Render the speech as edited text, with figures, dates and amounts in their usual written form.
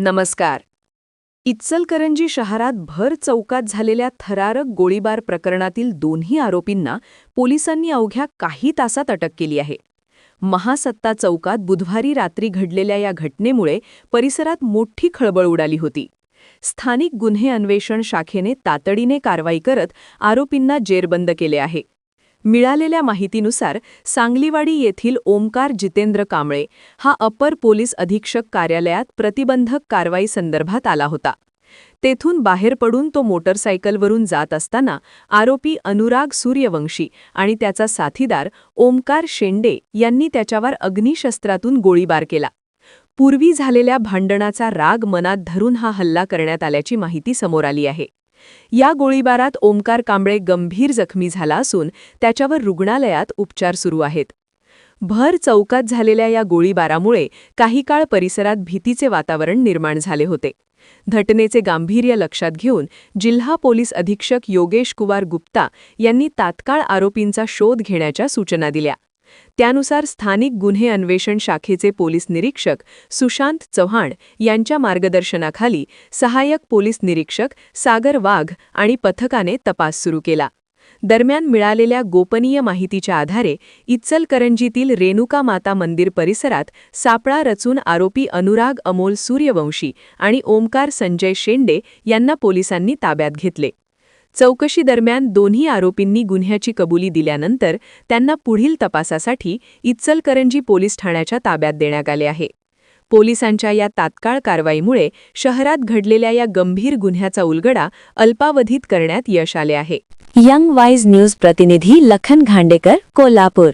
नमस्कार. इचलकरंजी शहरात भर चौकात झालेल्या थरारक गोळीबार प्रकरणातील दोन्ही आरोपींना पोलिसांनी अवघ्या काही तासात अटक केली आहे. महासत्ता चौकात बुधवारी रात्री घडलेल्या या घटनेमुळे परिसरात मोठी खळबळ उडाली होती. स्थानिक गुन्हे अन्वेषण शाखेने तातडीने कारवाई करत आरोपींना जेरबंद केले आहे. मिळालेल्या माहितीनुसार सांगलीवाडी येथील ओमकार जितेंद्र कांबळे हा अपर पोलीस अधीक्षक कार्यालयात प्रतिबंधक कारवाई संदर्भात आला होता. तेथून बाहेर पडून तो मोटरसायकलवरून जात असताना आरोपी अनुराग सूर्यवंशी आणि त्याचा साथीदार ओमकार शेंडे यांनी त्याच्यावर अग्निशस्त्रातून गोळीबार केला. पूर्वी झालेल्या भांडणाचा राग मनात धरून हा हल्ला करण्यात आल्याची माहिती समोर आली आहे. या गोळीबारात ओमकार कांबळे गंभीर जखमी झाला असून त्याच्यावर रुग्णालयात उपचार सुरू आहेत. भर चौकात झालेल्या या गोळीबारामुळे काही काळ परिसरात भीतीचे वातावरण निर्माण झाले होते. घटनेचे गांभीर्य लक्षात घेऊन जिल्हा पोलीस अधीक्षक योगेश कुमार गुप्ता यांनी तात्काळ आरोपींचा शोध घेण्याच्या सूचना दिल्या. त्यानुसार स्थानिक गुन्हे अन्वेषण शाखेचे पोलीस निरीक्षक सुशांत चव्हाण यांच्या मार्गदर्शनाखाली सहाय्यक पोलीस निरीक्षक सागर वाघ आणि पथकाने तपास सुरू केला. दरम्यान मिळालेल्या गोपनीय माहितीच्या आधारे इचलकरंजीतील रेणुका माता मंदिर परिसरात सापळा रचून आरोपी अनुराग अमोल सूर्यवंशी आणि ओमकार संजय शेंडे यांना पोलिसांनी ताब्यात घेतले. चौकशी दरम्यान दोन्ही आरोपींनी गुन्ह्याची कबुली दिल्यानंतर त्यांना पुढील तपासासाठी इचलकरंजी पोलीस ठाण्याच्या ताब्यात देण्यात आले आहे. पोलिसांच्या या तात्काळ कारवाईमुळे शहरात घडलेल्या या गंभीर गुन्ह्याचा उलगडा अल्पावधीत करण्यात यश आले आहे. यंग वाइज न्यूज प्रतिनिधी लखन घांडेकर, कोल्हापूर.